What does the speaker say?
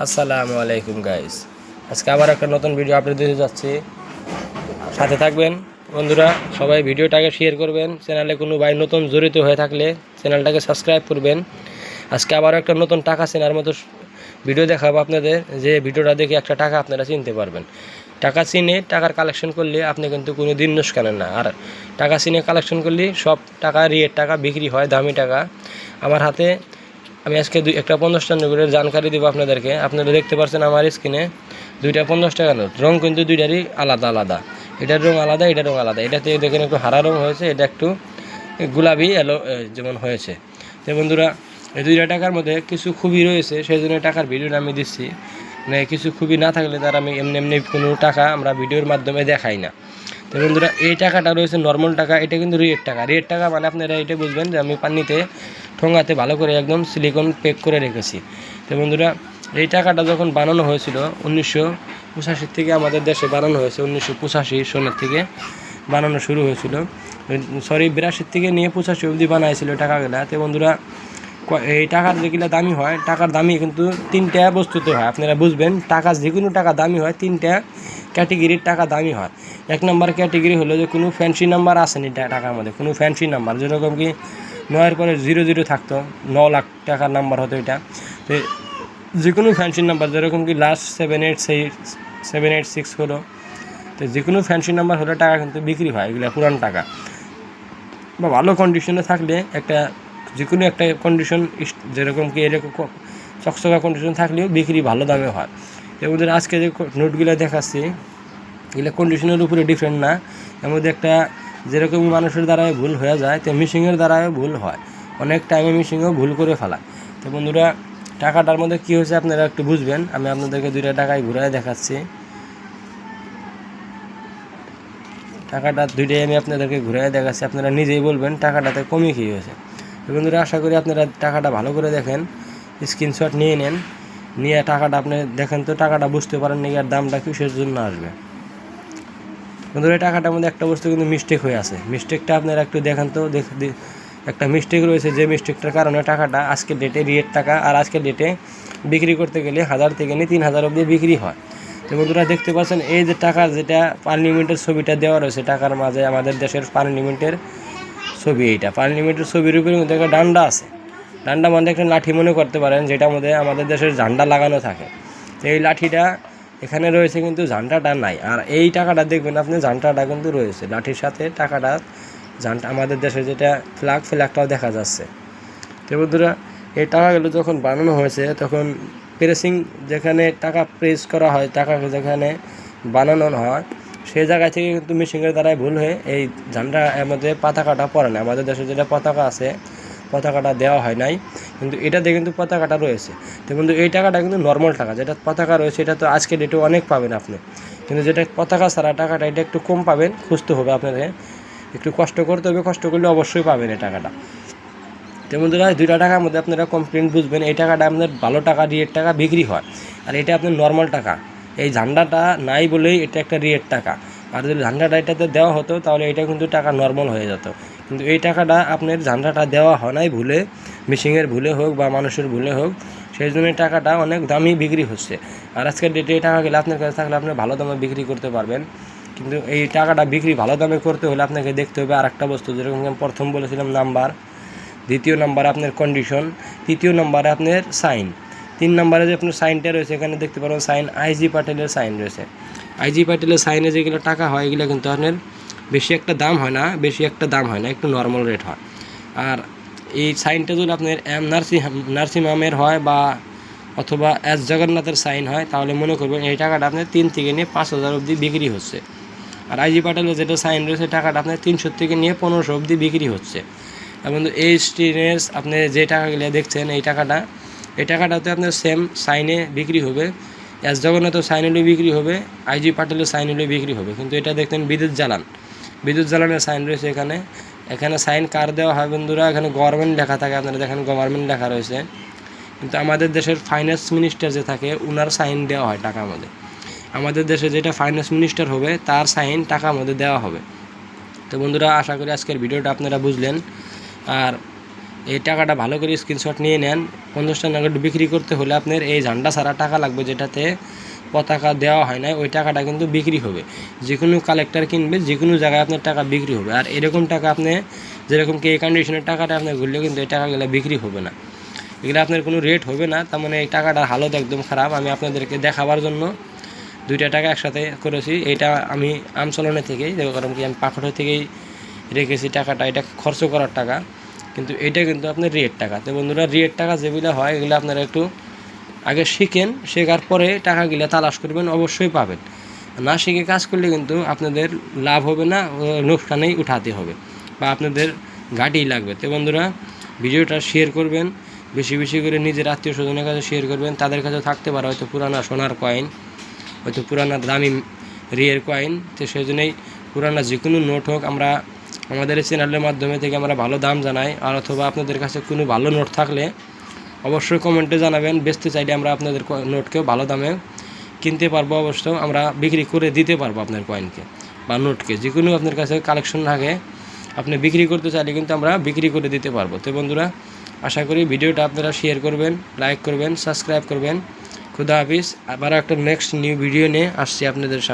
আসসালামু আলাইকুম গাইস, আজকে আবার একটা নতুন ভিডিও আপলোড দিতে যাচ্ছি। সাথে থাকবেন বন্ধুরা, সবাই ভিডিওটাকে শেয়ার করবেন। চ্যানেলে কোনো ভাই নতুন জড়িত হয়ে থাকলে চ্যানেলটাকে সাবস্ক্রাইব করবেন। আজকে আবার একটা নতুন টাকা চেনার মতো ভিডিও দেখাবো আপনাদের, যে ভিডিওটা দেখে একটা টাকা আপনারা চিনতে পারবেন। টাকা চিনে টাকার কালেকশন করলে আপনি কিন্তু কোনো দিন নুকসানের না। আর টাকা চিনে কালেকশন করলে সব টাকা রিয়ের টাকা বিক্রি হয়, দামি টাকা। আমার হাতে আমি আজকে একটা 50 টাকা নোটের জানকারি দেবো আপনাদেরকে। আপনারা দেখতে পাচ্ছেন আমার স্ক্রিনে দুইটা 50 টাকা নোট, রং কিন্তু দুইটারই আলাদা আলাদা। এটার রং আলাদা, এটার রং আলাদা। এটাতে দেখেন একটু হারা রং হয়েছে, এটা একটু গোলাপি এলো যেমন হয়েছে। তো বন্ধুরা, এই দুইটা টাকার মধ্যে কিছু খুবই রয়েছে, সেই জন্য টাকার ভিডিওটা আমি দিচ্ছি। মানে কিছু খুবই না থাকলে তার আমি এমনি কোনো টাকা আমরা ভিডিওর মাধ্যমে দেখাই না। তো বন্ধুরা, এই টাকাটা রয়েছে নর্মাল টাকা, এটা কিন্তু রিয়েট টাকা। রিয়েট টাকা মানে আপনারা এটা বুঝবেন যে আমি পানিতে ঠোঙাতে ভালো করে একদম সিলিকন পেক করে রেখেছি। তো বন্ধুরা, এই টাকাটা যখন বানানো হয়েছিল 1985 থেকে আমাদের দেশে বানানো হয়েছে। 1985 সনের থেকে বানানো শুরু হয়েছিল, 82 থেকে নিয়ে 85 অবধি বানাইছিল টাকাগুলা। তো বন্ধুরা, এই টাকার যেগুলো দামি হয়, টাকার দামি কিন্তু তিনটা বস্তুতে হয়। আপনারা বুঝবেন, টাকা যে কোনো টাকা দামি হয় তিনটা ক্যাটেগরির টাকা দামি হয়। এক নম্বর ক্যাটেগরি হলো যে কোনো ফ্যান্সি নাম্বার আসেনি টাকার মধ্যে, কোনো ফ্যান্সি নাম্বার, যেরকম কি 9-এর পরে 00 থাকতো, 9 লাখ টাকার নাম্বার হতো এটা। তো যে কোনো ফ্যান্সি নাম্বার, যেরকম কি লাস্ট 786 হলো, তো যে কোনো ফ্যান্সি নাম্বার হলে টাকা কিন্তু বিক্রি হয়। এগুলো পুরান টাকা বা ভালো কন্ডিশনে থাকলে একটা যে কোনো একটা কন্ডিশন, যেরকম কি এরকম চকচকা কন্ডিশন থাকলেও বিক্রি ভালো দামে হয়। এর মধ্যে আজকে যে নোটগুলো দেখাচ্ছি, এগুলো কন্ডিশনের উপরে ডিফারেন্ট না। এর মধ্যে একটা যেরকম মানুষের দ্বারাই ভুল হয়ে যায়, তো মিশিংয়ের দ্বারাও ভুল হয়। অনেক টাইমে মিশিংও ভুল করে ফেলায়। তো বন্ধুরা, টাকাটার মধ্যে কী হয়েছে আপনারা একটু বুঝবেন। আমি আপনাদেরকে দুইটা টাকায় ঘুরায় দেখাচ্ছি। টাকাটা দুইটাই আমি আপনাদেরকে ঘুরাই দেখাচ্ছি, আপনারা নিজেই বলবেন টাকাটাতে কমই কী হয়েছে। তো বন্ধুরা, আশা করি আপনারা টাকাটা ভালো করে দেখেন, স্ক্রিনশট নিয়ে নেন, নিয়ে টাকাটা আপনি দেখেন তো টাকাটা বুঝতে পারেন নাকি আর দামটা কিসের জন্য আসবে। বন্ধুরা, এই টাকাটার মধ্যে একটা বস্তু কিন্তু মিস্টেক হয়ে আছে। মিস্টেকটা আপনারা একটু দেখেন তো। একটা মিস্টেক রয়েছে, যে মিস্টেকটার কারণে টাকাটা আজকের ডেটে রিয়েট টাকা, আর আজকের ডেটে বিক্রি করতে গেলে 1000 থেকে নিয়ে 3000 অবধি বিক্রি হয়। তো বন্ধুরা, দেখতে পাচ্ছেন এই যে টাকা, যেটা পার্লামেন্টের ছবিটা দেওয়া রয়েছে টাকার মাঝে, আমাদের দেশের পার্লামেন্টের ছবি। এইটা পার্লামেন্টের ছবির উপরে কিন্তু একটা ডান্ডা আছে। ডান্ডা মানে একটা লাঠি মনে করতে পারেন, যেটার মধ্যে আমাদের দেশের ঝান্ডা লাগানো থাকে। তো এই লাঠিটা এখানে রয়েছে, কিন্তু ঝান্ডাটা নাই। আর এই টাকাটা দেখবেন আপনি, ঝান্ডাটা কিন্তু রয়েছে লাঠির সাথে, টাকাটা ঝান্ডা আমাদের দেশে যেটা ফ্ল্যাগটাও দেখা যাচ্ছে। তো বন্ধুরা, এই টাকাগুলো যখন বানানো হয়েছে, তখন প্রেসিং, যেখানে টাকা প্রেস করা হয়, টাকা যেখানে বানানো হয়, সেই জায়গা থেকে কিন্তু মেশিনের দ্বারাই ভুল হয়ে এই ঝান্ডা এর মধ্যে পতাকাটা পড়ে না। আমাদের দেশে যেটা পতাকা আছে, পতাকাটা দেওয়া হয় নাই, কিন্তু এটাতে কিন্তু পতাকাটা রয়েছে। তো কিন্তু এই টাকাটা কিন্তু নর্মাল টাকা, যেটা পতাকা রয়েছে এটা তো আজকে ডেটে অনেক পাবেন আপনি, কিন্তু যেটা পতাকা ছাড়া টাকাটা, এটা একটু কম পাবেন। খুঁজতে হবে আপনাদের, একটু কষ্ট করতে হবে, কষ্ট করলে অবশ্যই পাবেন এই টাকাটা। তো বন্ধুরা, 2টা টাকার মধ্যে আপনারা কমপ্লেন বুঝবেন, এই টাকাটা আপনার ভালো টাকা, রিয়েট টাকা বিক্রি হয়। আর এটা আপনার নর্মাল টাকা, এই ঝান্ডাটা নাই বলেই এটা একটা রিয়েট টাকা। আর যদি ঝান্ডাটা এটাতে দেওয়া হতো, তাহলে এটা কিন্তু টাকা নর্মাল হয়ে যেত। কিন্তু এই টাকাটা আপনার ঝান্ডাটা দেওয়া হয় নাই ভুলে, মেশিনের ভুলে হোক বা মানুষের ভুলে হোক, সেই জন্য টাকাটা অনেক দামি বিক্রি হচ্ছে। আর আজকের ডেটে এই টাকা গেলে আপনার কাছে থাকলে আপনি ভালো দামে বিক্রি করতে পারবেন। কিন্তু এই টাকাটা বিক্রি ভালো দামে করতে হলে আপনাকে দেখতে হবে আর একটা বস্তু, যেরকম আমি প্রথম বলেছিলাম নাম্বার, দ্বিতীয় নম্বরে আপনার কন্ডিশন, তৃতীয় নম্বরে আপনার সাইন, 3 নম্বরে যে আপনার সাইনটা রয়েছে, এখানে দেখতে পারেন সাইন আইজি পাটেলের সাইন রয়েছে। আইজি পাটেলের সাইনে যেগুলো টাকা হয়, এগুলো কিন্তু আপনার বেশি একটা দাম হয় না, একটু নর্মাল রেট হয়। আর এই সাইনটা যদি আপনার নার্সিমামের হয় বা অথবা এস জগন্নাথের সাইন হয়, তাহলে মনে করবেন এই টাকাটা আপনার 3 থেকে নিয়ে 5000 অবধি বিক্রি হচ্ছে। আর আইজি পাটেলের যেটা সাইন রয়েছে, টাকাটা আপনার 300 থেকে নিয়ে 1500 অবধি বিক্রি হচ্ছে। এবং এই স্টিনেস আপনি যে টাকাগুলো দেখছেন, এই টাকাটাতে আপনার সেম সাইনে বিক্রি হবে, এস জগন্নাথের সাইন হলেও বিক্রি হবে, আইজি পাটেলের সাইন হলেও বিক্রি হবে। কিন্তু এটা দেখতেন বিদ্যুৎ জ্বালানের সাইন রয়েছে এখানে সাইন কার দেওয়া হয় বন্ধুরা, এখানে গভর্নমেন্ট লেখা থাকে, আপনারা দেখেন গভর্নমেন্ট লেখা রয়েছে। কিন্তু আমাদের দেশের ফাইন্যান্স মিনিস্টার যে থাকে, ওনার সাইন দেওয়া হয় টাকার মধ্যে। আমাদের দেশে যেটা ফাইন্যান্স মিনিস্টার হবে, তার সাইন টাকার মধ্যে দেওয়া হবে। তো বন্ধুরা, আশা করি আজকের ভিডিওটা আপনারা বুঝলেন। আর এই টাকাটা ভালো করে স্ক্রিনশট নিয়ে নেন। 50টা নগদ বিক্রি করতে হলে আপনার এই ঝান্ডা ছাড়া টাকা লাগবে, যেটাতে পতাকা দেওয়া হয় না, ওই টাকাটা কিন্তু বিক্রি হবে। যে কোনো কালেক্টর কিনবে, যে কোনো জায়গায় আপনার টাকা বিক্রি হবে। আর এরকম টাকা আপনি যেরকম কি এই কন্ডিশনের টাকাটা আপনার ঘুরলে কিন্তু এই টাকাগুলো বিক্রি হবে না, এগুলো আপনার কোনো রেট হবে না। তার মানে এই টাকাটার হালত একদম খারাপ। আমি আপনাদেরকে দেখাবার জন্য 2টা টাকা একসাথে করেছি। এটা আমি আমচলনে থেকেই, কারণ কি আমি পাখড় থেকেই রেখেছি টাকাটা, এটা খরচ করার টাকা, কিন্তু এটা কিন্তু আপনার রিয়ের টাকা। তো বন্ধুরা, রিয়ের টাকা যেগুলো হয় এগুলো আপনারা একটু আগে শিখেন, শেখার পরে টাকাগুলো তালাশ করবেন, অবশ্যই পাবেন। না শিখে কাজ করলে কিন্তু আপনাদের লাভ হবে না, লোকসানেই উঠাতে হবে বা আপনাদের ঘাটেই লাগবে। তো বন্ধুরা, ভিডিওটা শেয়ার করবেন, বেশি বেশি করে নিজের আত্মীয় স্বজনের কাছে শেয়ার করবেন। তাদের কাছেও থাকতে পারে হয়তো পুরানা সোনার কয়েন, হয়তো পুরানা দামি রিয়ের কয়েন। তো সেই জন্যই পুরানা যে কোনো নোট হোক, আমরা আমাদের এই চ্যানেলের মাধ্যমে থেকে আমরা ভালো দাম জানাই। আর অথবা আপনাদের কাছে কোনো ভালো নোট থাকলে অবশ্যই কমেন্টে জানাবেন। বেচতে চাইলে আমরা আপনাদের নোটকেও ভালো দামে কিনতে পারবো, অবশ্য আমরা বিক্রি করে দিতে পারবো আপনার কয়েনকে বা নোটকে। যে কোনো আপনার কাছে কালেকশন থাকে, আপনি বিক্রি করতে চাইলে কিন্তু আমরা বিক্রি করে দিতে পারবো। তো বন্ধুরা, আশা করি ভিডিওটা আপনারা শেয়ার করবেন, লাইক করবেন, সাবস্ক্রাইব করবেন। খুদা হাফিজ। আবার একটা নেক্সট নিউ ভিডিও নিয়ে আসছি আপনাদের সামনে।